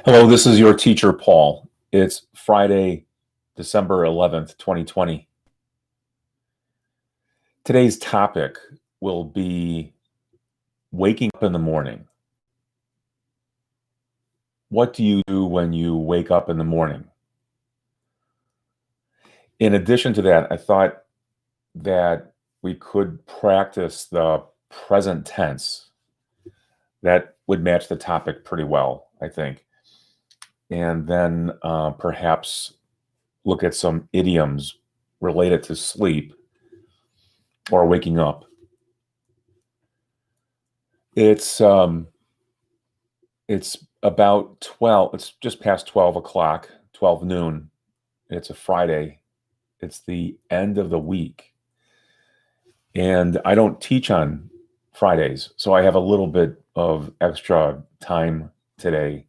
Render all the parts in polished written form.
Hello, this is your teacher, Paul. It's Friday, December 11th, 2020. Today's topic will be waking up in the morning. What do you do when you wake up in the morning? In addition to that, I thought that we could practice the present tense. That would match the topic pretty well, I think. And then perhaps look at some idioms related to sleep or waking up. It's about 12. It's just past 12 o'clock, 12 noon. It's a Friday. It's the end of the week. And I don't teach on Fridays, so I have a little bit of extra time today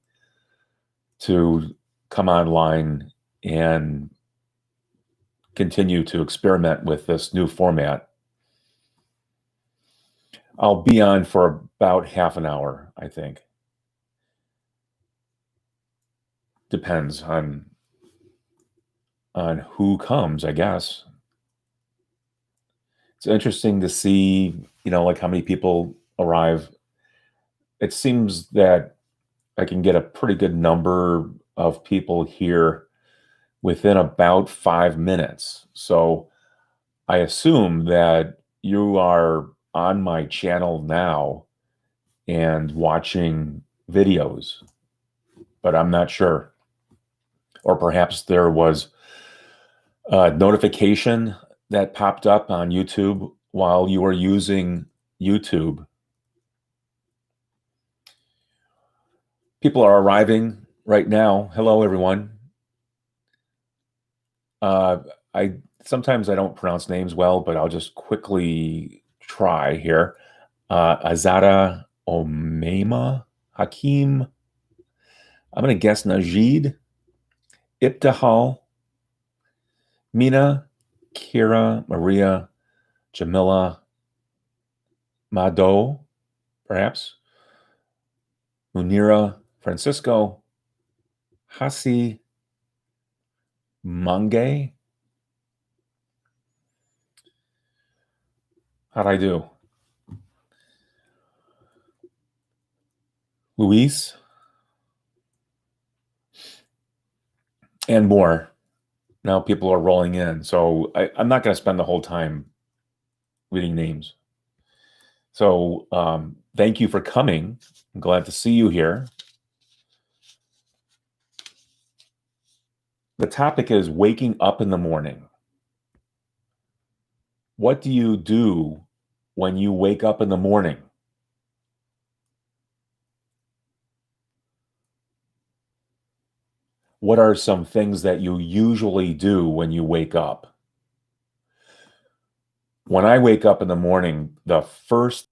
to come online and continue to experiment with this new format. I'll be on for about half an hour, I think. Depends on who comes, I guess. It's interesting to see, like how many people arrive. It seems that I can get a pretty good number of people here within about 5 minutes. So I assume that you are on my channel now and watching videos, but I'm not sure. Or perhaps there was a notification that popped up on YouTube while you were using YouTube. People are arriving right now. Hello, everyone. I sometimes I don't pronounce names well, but I'll just quickly try here. Azara Omema, Hakim. I'm going to guess Najid, Ibtihal, Mina, Kira, Maria, Jamila, Mado, perhaps, Munira, Francisco, Hasi, Mange. How'd I do? Luis, and more. Now people are rolling in. So I'm not going to spend the whole time reading names. So thank you for coming. I'm glad to see you here. The topic is waking up in the morning. What do you do when you wake up in the morning? What are some things that you usually do when you wake up? When I wake up in the morning, the first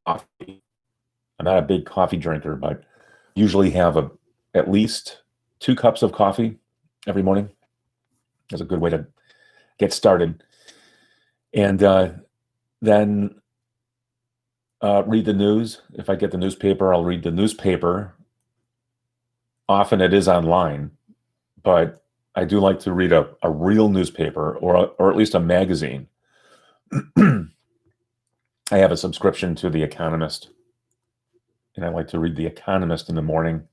coffee, I'm not a big coffee drinker, but usually have at least 2 cups of coffee every morning. That's a good way to get started. And then read the news. If I get the newspaper, I'll read the newspaper. Often it is online, but I do like to read a real newspaper or at least a magazine. I have a subscription to The Economist, and I like to read The Economist in the morning.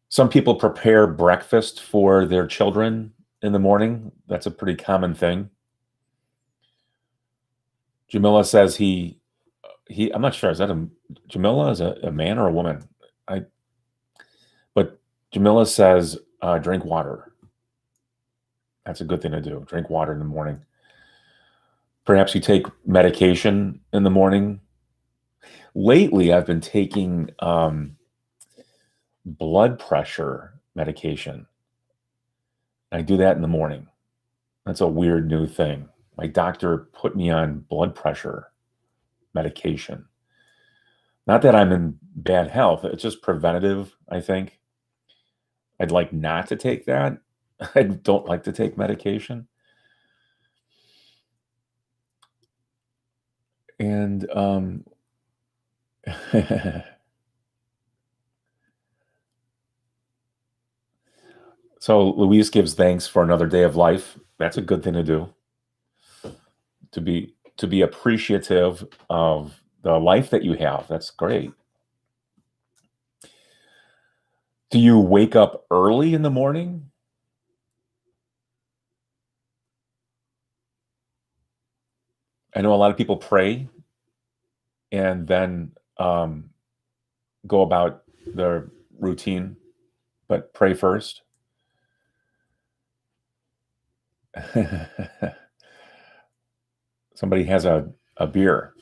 Some people prepare breakfast for their children in the morning. That's a pretty common thing. Jamila says I'm not sure. Is that Jamila is a man or a woman? But Jamila says drink water. That's a good thing to do. Drink water in the morning. Perhaps you take medication in the morning. Lately, I've been taking blood pressure medication. I do that in the morning. That's a weird new thing. My doctor put me on blood pressure medication. Not that I'm in bad health. It's just preventative, I think. I'd like not to take that. I don't like to take medication. And So Louise gives thanks for another day of life. That's a good thing to do. To be appreciative of the life that you have. That's great. Do you wake up early in the morning? I know a lot of people pray and then go about their routine, but pray first. Somebody has a beer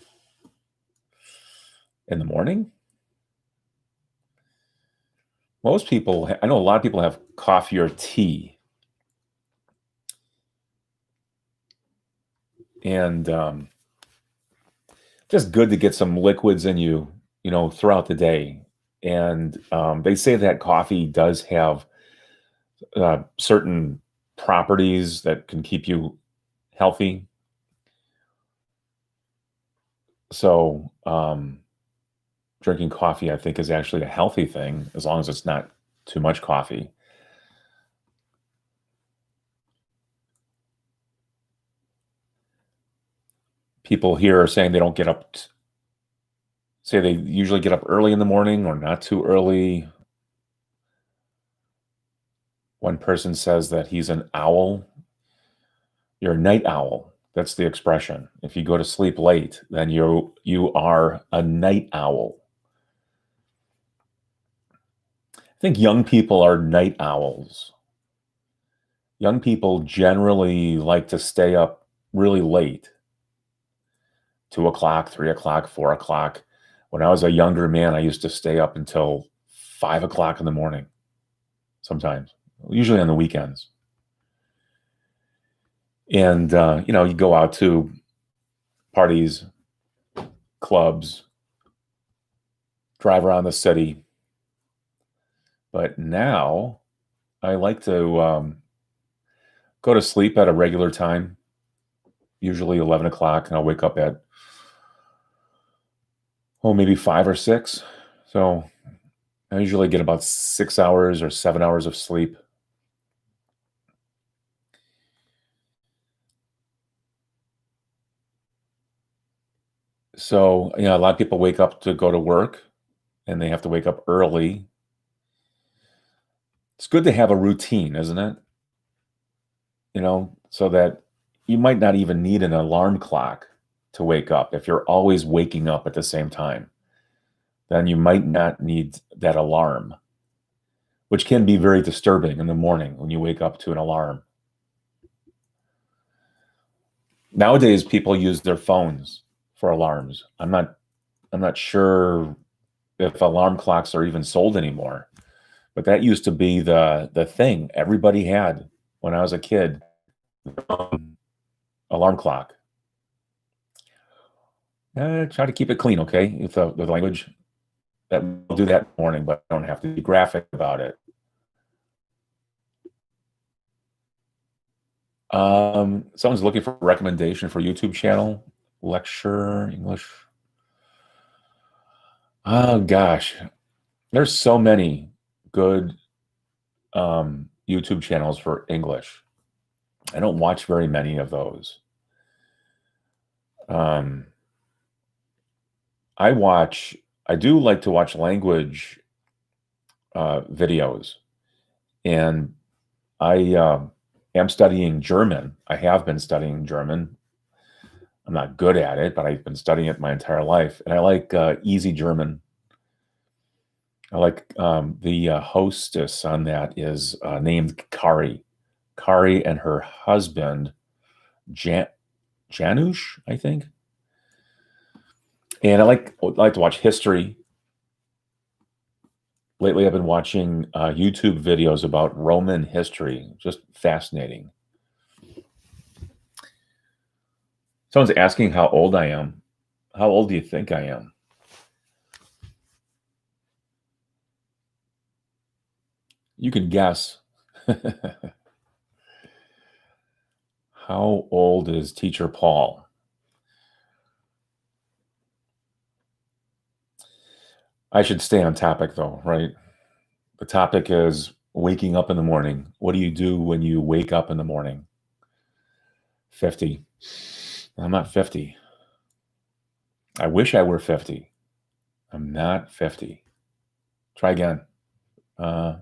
in the morning. Most people, I know a lot of people have coffee or tea. And just good to get some liquids in you, throughout the day. And they say that coffee does have certain properties that can keep you healthy. So drinking coffee, I think, is actually a healthy thing as long as it's not too much coffee. People here are saying they don't get up, say they usually get up early in the morning or not too early. One person says that he's an owl. You're a night owl. That's the expression. If you go to sleep late, then you are a night owl. I think young people are night owls. Young people generally like to stay up really late, 2 o'clock, 3 o'clock, 4 o'clock. When I was a younger man, I used to stay up until 5 o'clock in the morning, sometimes, usually on the weekends. And, you go out to parties, clubs, drive around the city. But now I like to go to sleep at a regular time, usually 11 o'clock, and I'll wake up at, maybe 5 or 6. So I usually get about 6 hours or 7 hours of sleep. So, a lot of people wake up to go to work and they have to wake up early. It's good to have a routine, isn't it? So that you might not even need an alarm clock to wake up. If you're always waking up at the same time, then you might not need that alarm, which can be very disturbing in the morning when you wake up to an alarm. Nowadays, people use their phones for alarms. I'm not sure if alarm clocks are even sold anymore, but that used to be the thing everybody had when I was a kid. Alarm clock. Try to keep it clean, okay? With language, that will do that in the morning, but don't have to be graphic about it. Someone's looking for a recommendation for YouTube channel, lecture English. Oh gosh, there's so many good YouTube channels for English. I don't watch very many of those. Um, I do like to watch language videos, and I am studying German. I have been studying German. I'm not good at it, but I've been studying it my entire life, and I like easy German. I like the hostess on that is named Kari. Kari and her husband, Jan Janusz, I think. And I like to watch history. Lately, I've been watching YouTube videos about Roman history. Just fascinating. Someone's asking how old I am. How old do you think I am? You can guess. How old is Teacher Paul? I should stay on topic though, right? The topic is Waking up in the morning. What do you do when you wake up in the morning? 50. I'm not 50. I wish I were 50. I'm not 50. Try again. Uh,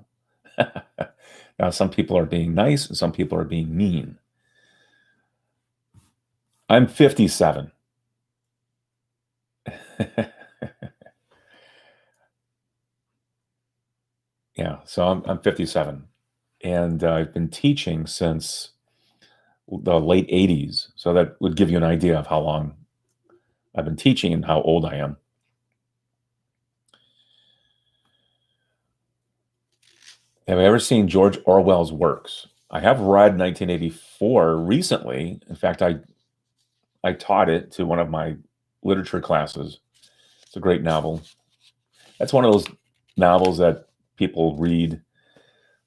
now, some people are being nice and some people are being mean. I'm 57. Yeah, so I'm 57. And I've been teaching since the late 80s. So that would give you an idea of how long I've been teaching and how old I am. Have I ever seen George Orwell's works? I have read 1984 recently. In fact, I taught it to one of my literature classes. It's a great novel. That's one of those novels that people read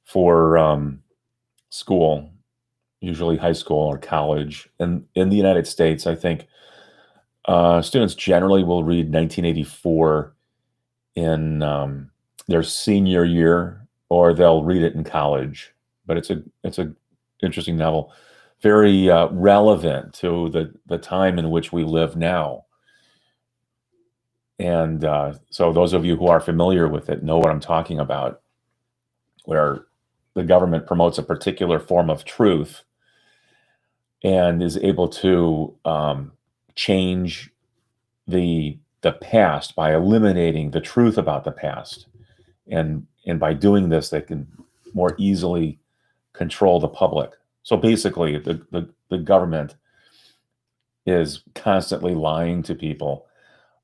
for school, usually high school or college. And in the United States, I think students generally will read 1984 in their senior year, or they'll read it in college. But it's a interesting novel, very relevant to the time in which we live now. And so those of you who are familiar with it know what I'm talking about, where the government promotes a particular form of truth and is able to change the past by eliminating the truth about the past, and by doing this, they can more easily control the public. So basically, the government is constantly lying to people,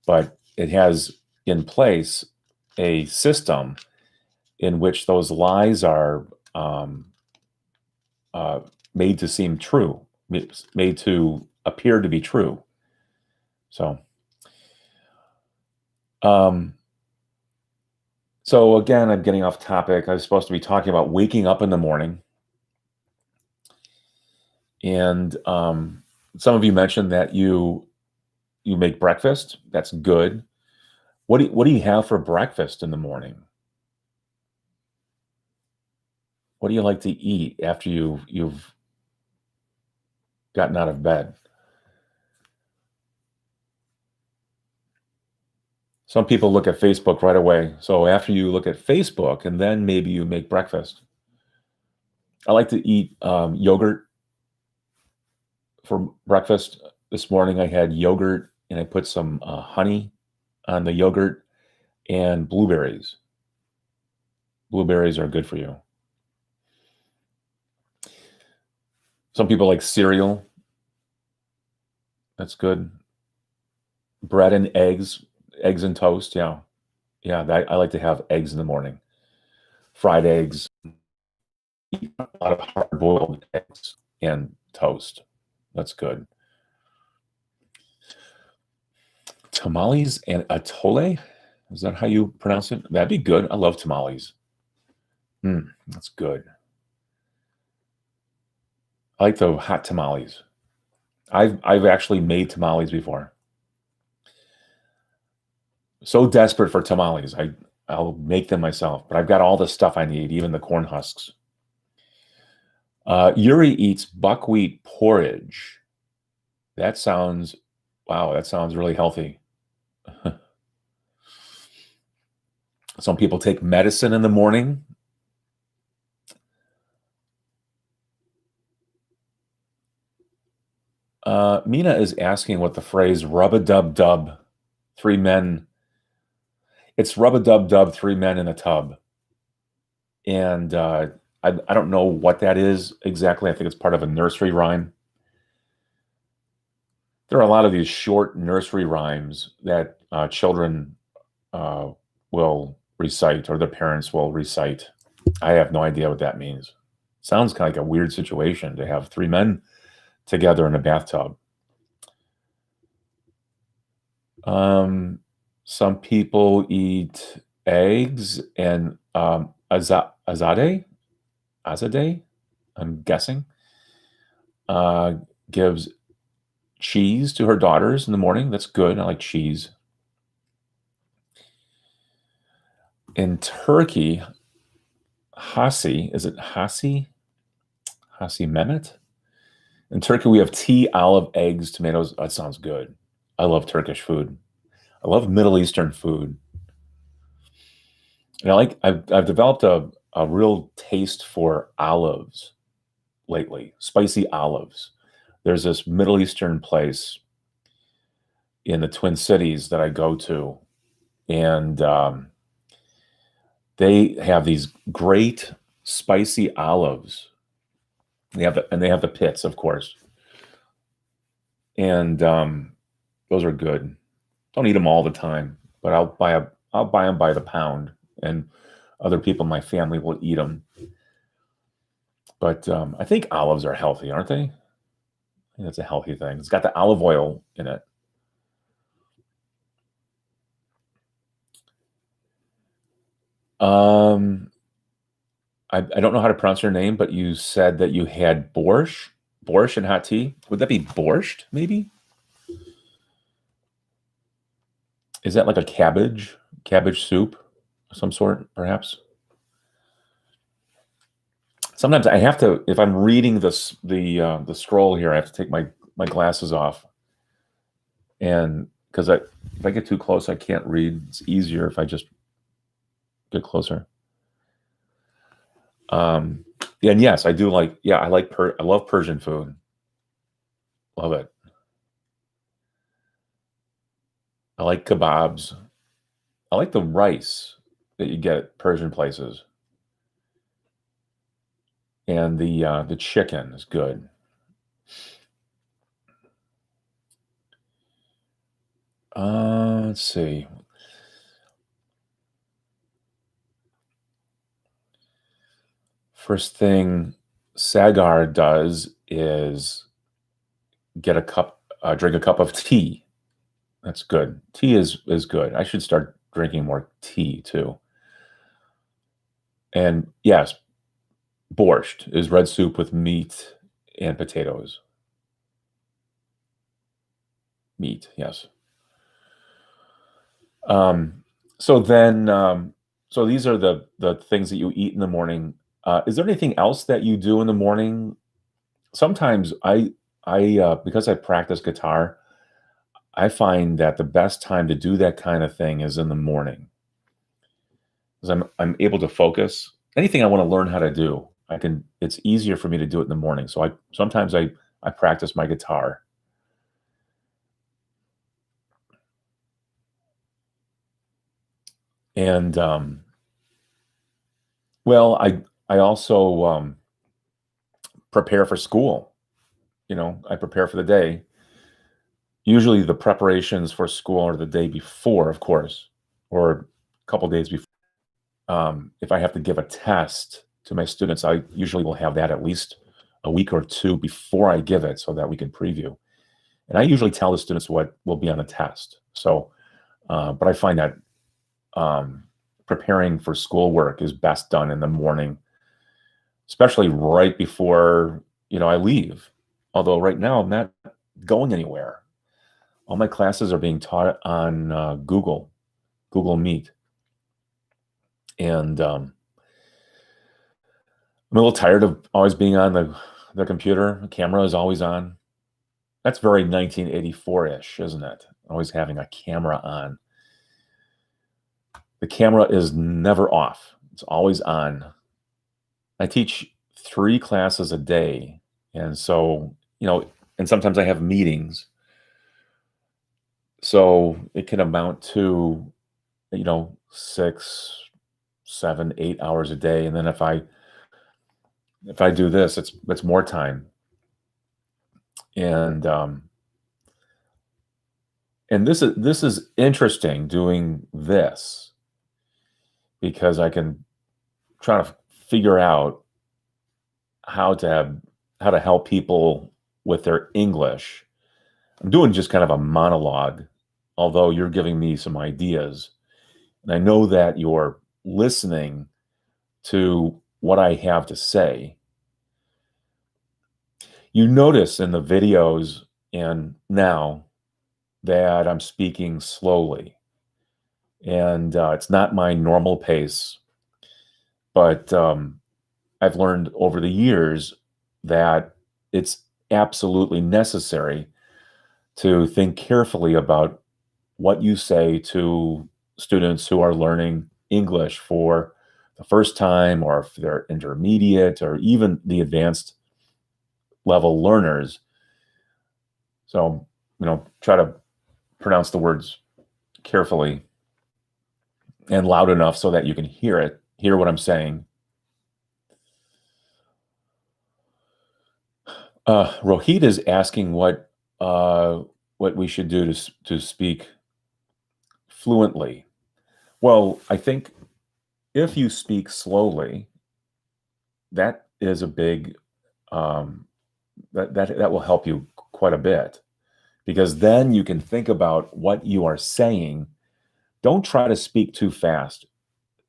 but it has in place a system in which those lies are um, uh, made to seem true, made to appear to be true. So, um, so again, I'm getting off topic. I was supposed to be talking about waking up in the morning, and some of you mentioned that you make breakfast. That's good. What do you have for breakfast in the morning? What do you like to eat after you've gotten out of bed? Some people look at Facebook right away. So after you look at Facebook, and then maybe you make breakfast. I like to eat yogurt for breakfast. This morning I had yogurt and I put some honey on the yogurt and blueberries. Blueberries are good for you. Some people like cereal. That's good. Bread and eggs and toast. Yeah, yeah. I like to have eggs in the morning. Fried eggs, a lot of hard-boiled eggs and toast. That's good. Tamales and atole. Is that how you pronounce it? That'd be good. I love tamales. That's good. I like the hot tamales. I've actually made tamales before. So desperate for tamales. I'll make them myself, but I've got all the stuff I need, even the corn husks. Yuri eats buckwheat porridge. That sounds, wow, that sounds really healthy. Some people take medicine in the morning. Mina is asking what the phrase rub-a-dub-dub, three men. It's rub-a-dub-dub, three men in a tub. And I don't know what that is exactly. I think it's part of a nursery rhyme. There are a lot of these short nursery rhymes that children will recite, or their parents will recite. I have no idea what that means. Sounds kind of like a weird situation to have three men together in a bathtub. Some people eat eggs and azade, I'm guessing, uh, gives cheese to her daughters in the morning. That's good. I like cheese. In Turkey, Hasi. Is it Hasi? Hasi Mehmet? In Turkey, we have tea, olive, eggs, tomatoes. That sounds good. I love Turkish food. I love Middle Eastern food. And I've developed a real taste for olives lately, spicy olives. There's this Middle Eastern place in the Twin Cities that I go to, and they have these great spicy olives. They have the pits, of course, and those are good. Don't eat them all the time, but I'll buy them by the pound, and other people in my family will eat them. But I think olives are healthy, aren't they? I think that's a healthy thing. It's got the olive oil in it. Um, I don't know how to pronounce your name, but you said that you had borscht and hot tea. Would that be borscht? Maybe is that like a cabbage soup of some sort, perhaps? Sometimes I have to, if I'm reading the scroll here, I have to take my glasses off, and because if I get too close, I can't read. It's easier if I just get closer. Um, and yes, I do like. Yeah, I love Persian food. Love it. I like kebabs. I like the rice that you get at Persian places, and the chicken is good. Let's see. First thing Sagar does is drink a cup of tea. That's good. Tea is good. I should start drinking more tea too. And yes, borscht is red soup with meat and potatoes. Meat, yes. Um, so then, so these are the things that you eat in the morning. Is there anything else that you do in the morning? Sometimes because I practice guitar, I find that the best time to do that kind of thing is in the morning, because I'm able to focus. Anything I want to learn how to do, I can. It's easier for me to do it in the morning. So I practice my guitar, and well, I also prepare for school. I prepare for the day. Usually, the preparations for school are the day before, of course, or a couple days before. If I have to give a test to my students, I usually will have that at least a week or two before I give it so that we can preview. And I usually tell the students what will be on the test. So, but I find that preparing for schoolwork is best done in the morning, especially right before I leave. Although right now I'm not going anywhere. All my classes are being taught on Google Meet, and I'm a little tired of always being on the computer. The camera is always on. That's very 1984-ish, isn't it? Always having a camera on. The camera is never off. It's always on. I teach 3 classes a day, and so, and sometimes I have meetings. So it can amount to, 6, 7, 8 hours a day, and then if I do this, it's more time. And this is interesting doing this, because I can try to figure out how to help people with their English. I'm doing just kind of a monologue, although you're giving me some ideas, and I know that you're listening to what I have to say. You notice in the videos and now that I'm speaking slowly, and it's not my normal pace. But I've learned over the years that it's absolutely necessary to think carefully about what you say to students who are learning English for the first time, or if they're intermediate or even the advanced level learners. So, try to pronounce the words carefully and loud enough so that you can hear what I'm saying. Rohit is asking what we should do to speak fluently. Well, I think if you speak slowly, that is a big um, that will help you quite a bit, because then you can think about what you are saying. Don't try to speak too fast.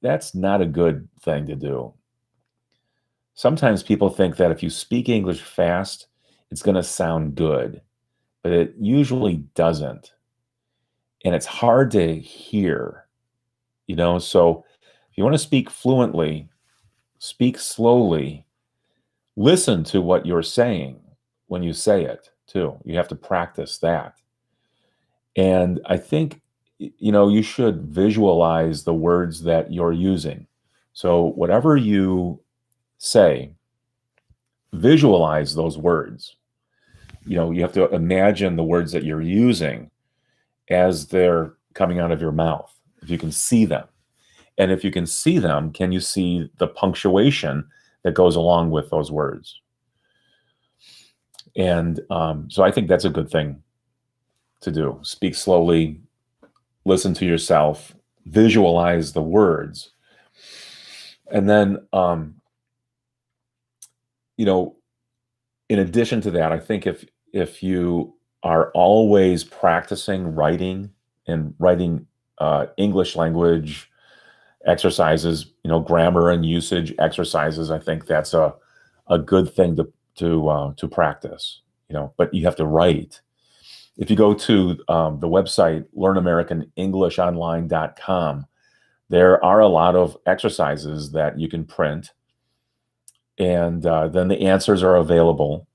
That's not a good thing to do. Sometimes people think that if you speak English fast, it's going to sound good, but it usually doesn't. And it's hard to hear. So if you want to speak fluently, speak slowly, listen to what you're saying when you say it too. You have to practice that. And I think, you should visualize the words that you're using. So whatever you say, visualize those words. You have to imagine the words that you're using as they're coming out of your mouth, if you can see them. And if you can see them, can you see the punctuation that goes along with those words? And so I think that's a good thing to do. Speak slowly, listen to yourself, visualize the words. And then, you know, in addition to that, I think if you are always practicing writing English language exercises, grammar and usage exercises, I think that's a good thing to practice. But you have to write. If you go to the website learnamericanenglishonline.com, there are a lot of exercises that you can print, and then the answers are available.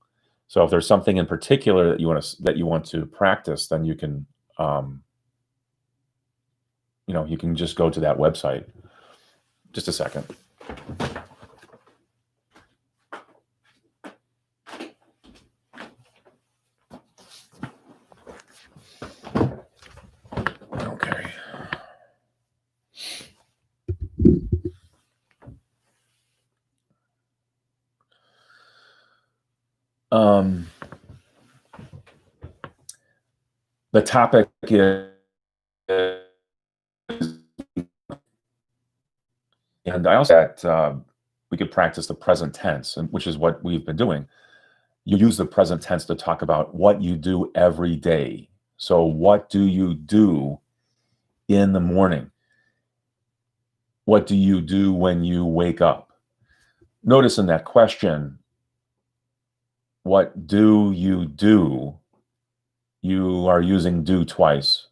So if there's something in particular that you want to practice, then um, you can just go to that website. Just a second. Okay. Um, the topic is, and I also that we could practice the present tense, which is what we've been doing. You use the present tense to talk about what you do every day. So, what do you do in the morning? What do you do when you wake up? Notice in that question, what do? You are using do twice.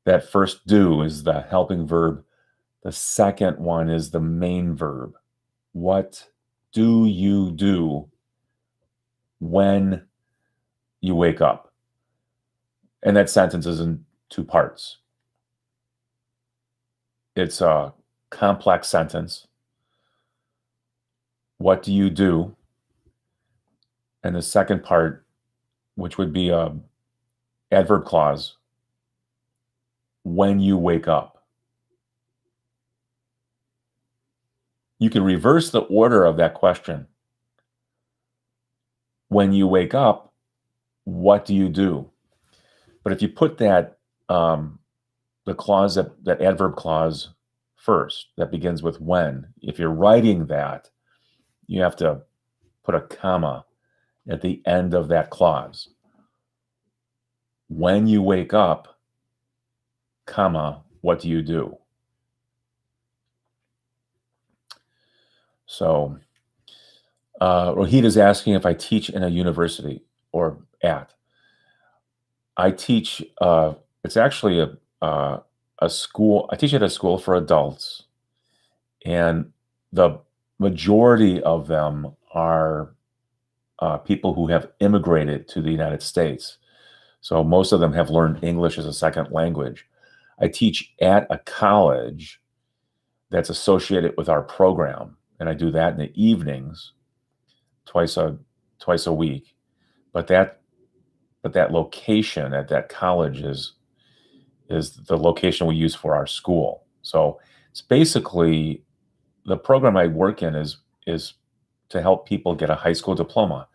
That first do is the helping verb. The second one is the main verb. What do you do when you wake up? And that sentence is in two parts. It's a complex sentence. What do you do? And the second part, which would be a adverb clause, when you wake up. You can reverse the order of that question. When you wake up, what do you do? But if you put that the clause that adverb clause first, that begins with when, if you're writing that, you have to put a comma at the end of that clause. When you wake up, comma, what do you do? So Rohit is asking if I teach in a university or at. I teach, it's actually a school. I teach at a school for adults. And the majority of them are people who have immigrated to the United States. So most of them have learned English as a second language. I teach at a college that's associated with our program, and I do that in the evenings, twice a twice a week. But that location at that college is the location we use for our school. So it's basically the program I work in is to help people get a high school diploma,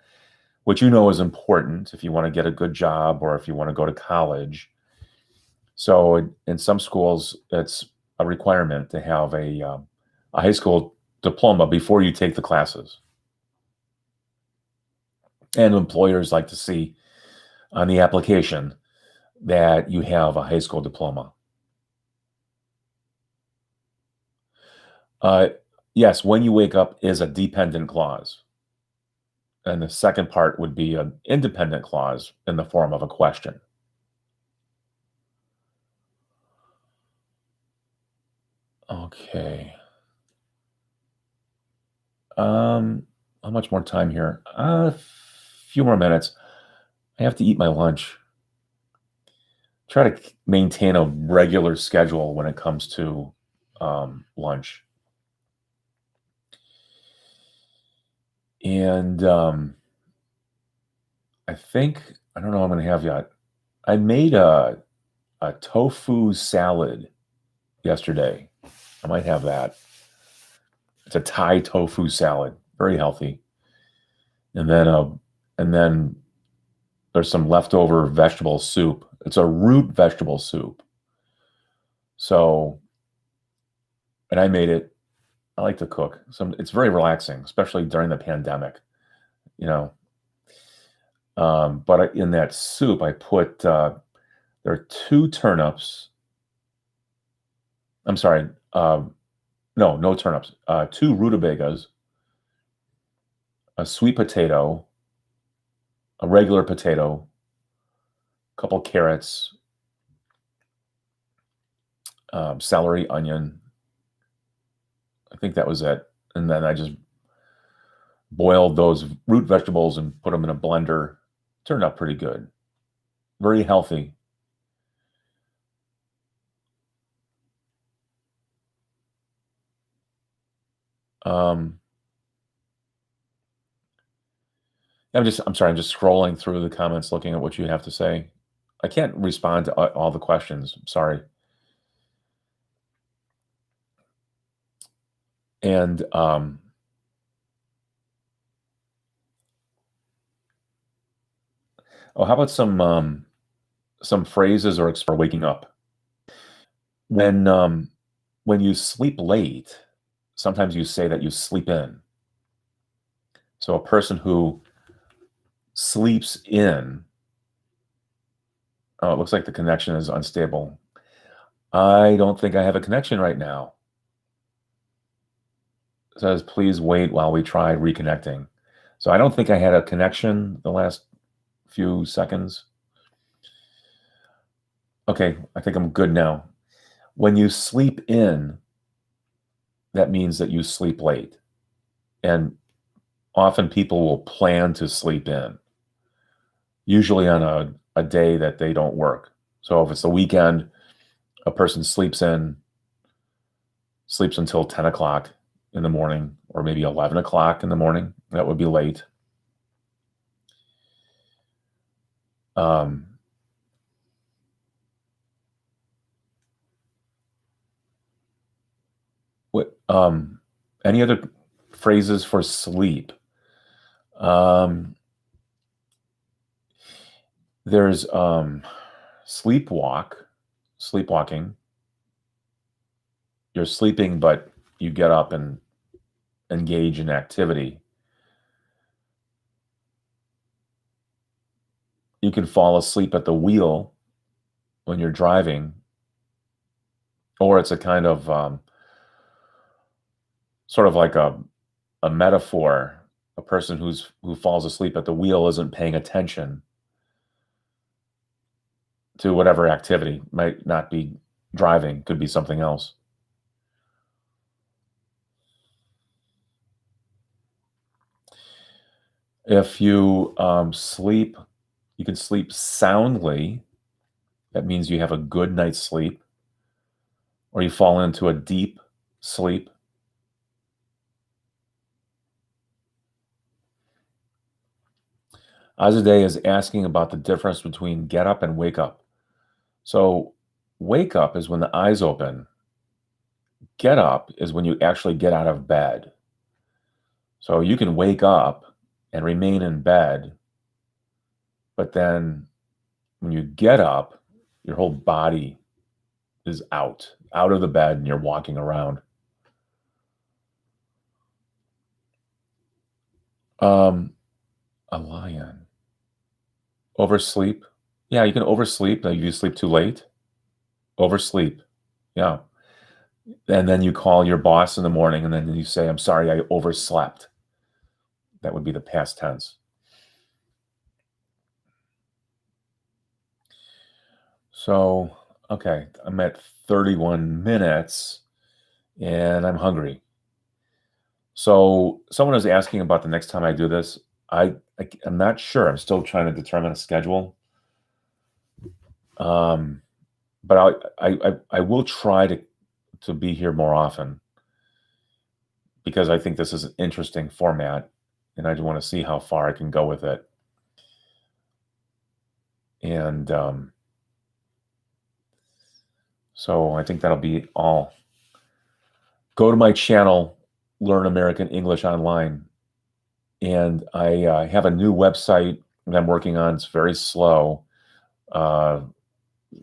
which is important if you want to get a good job or if you want to go to college. So in some schools, it's a requirement to have a high school diploma before you take the classes. And employers like to see on the application that you have a high school diploma. Uh, yes, when you wake up is a dependent clause. And the second part would be an independent clause in the form of a question. Okay. How much more time here? A few more minutes. I have to eat my lunch. Try to maintain a regular schedule when it comes to lunch. And I don't know what I'm going to have yet. I made a tofu salad yesterday. I might have that. It's a Thai tofu salad, very healthy. And then there's some leftover vegetable soup. It's a root vegetable soup. So, and I made it. I like to cook. So it's very relaxing, especially during the pandemic, you know. But in that soup, I put there are two turnips. I'm sorry, no, no turnips. Two rutabagas, a sweet potato, a regular potato, a couple carrots, celery, onion. I think that was it. And then I just boiled those root vegetables and put them in a blender. Turned out pretty good. Very healthy. Um, I'm sorry, I'm just scrolling through the comments, looking at what you have to say. I can't respond to all the questions. I'm sorry. And how about some phrases or for waking up? When when you sleep late, sometimes you say that you sleep in. So a person who sleeps in, oh, it looks like the connection is unstable. I don't think I have a connection right now. It says, please wait while we try reconnecting. So I don't think I had a connection the last few seconds. Okay, I think I'm good now. When you sleep in, that means that you sleep late. And often people will plan to sleep in, usually on a day that they don't work. So if it's the weekend, a person sleeps until 10 o'clock in the morning, or maybe 11 o'clock in the morning. That would be late. Um, what, any other phrases for sleep? Um, there's sleepwalking. You're sleeping, but you get up and engage in activity. You can fall asleep at the wheel when you're driving, or it's a kind of sort of like a metaphor. A person who falls asleep at the wheel isn't paying attention to whatever activity. Might not be driving, could be something else. If you sleep, you can sleep soundly. That means you have a good night's sleep, or you fall into a deep sleep. Azadeh is asking about the difference between get up and wake up. So, wake up is when the eyes open. Get up is when you actually get out of bed. So, you can wake up and remain in bed, but then when you get up, your whole body is out of the bed, and you're walking around. Um, a lion. Oversleep. Yeah, you can oversleep. Like you sleep too late. Oversleep. Yeah. And then you call your boss in the morning and then you say, I'm sorry, I overslept. That would be the past tense. So, okay, I'm at 31 minutes and I'm hungry. So, someone was asking about the next time I do this. I'm not sure. I'm still trying to determine a schedule. But I will try to be here more often because I think this is an interesting format, and I want to see how far I can go with it. And so I think that'll be all. Go to my channel, Learn American English Online, and I have a new website that I'm working on. It's very slow. Uh,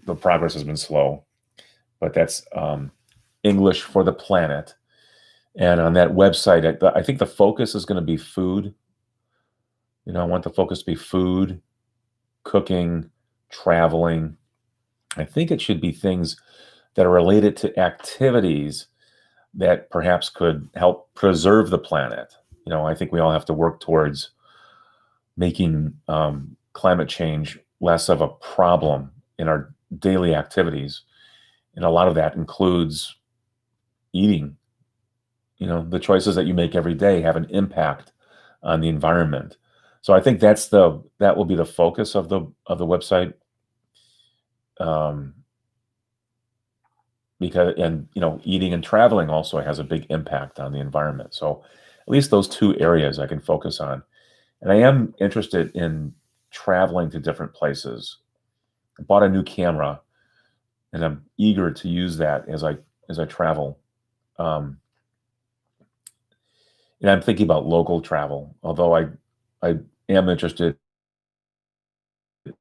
the progress has been slow, but that's English for the Planet. And on that website, I think the focus is going to be food. I want the focus to be food, cooking, traveling. I think it should be things that are related to activities that perhaps could help preserve the planet. I think we all have to work towards making climate change less of a problem in our daily activities. And a lot of that includes eating. The choices that you make every day have an impact on the environment. So I think that will be the focus of the website. Um, because eating and traveling also has a big impact on the environment. So at least those two areas I can focus on. And I am interested in traveling to different places. I bought a new camera and I'm eager to use that as I travel. Um, and I'm thinking about local travel, although I am interested in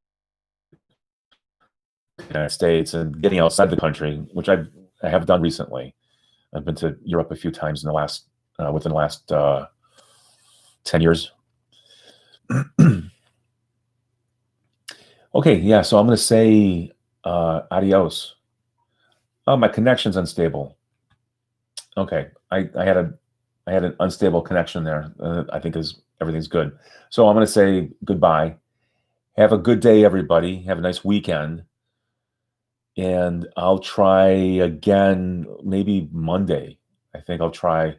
the United States and getting outside the country, which I have done recently. I've been to Europe a few times within the last 10 years. Okay, yeah, so I'm going to say adios. Oh, my connection's unstable. Okay, I had an unstable connection there. I think everything's good. So I'm going to say goodbye. Have a good day, everybody. Have a nice weekend. And I'll try again maybe Monday. I think I'll try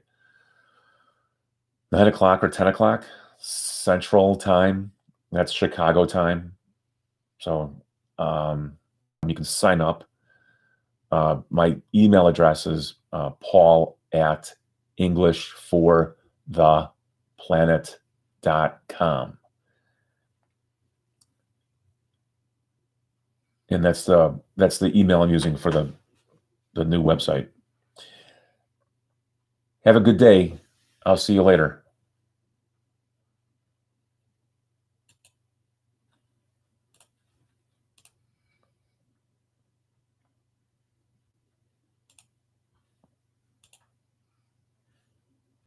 9 o'clock or 10 o'clock Central Time. That's Chicago time. So you can sign up. My email address is paul at englishfortheplanet.com. And that's the email I'm using for the new website. Have a good day. I'll see you later.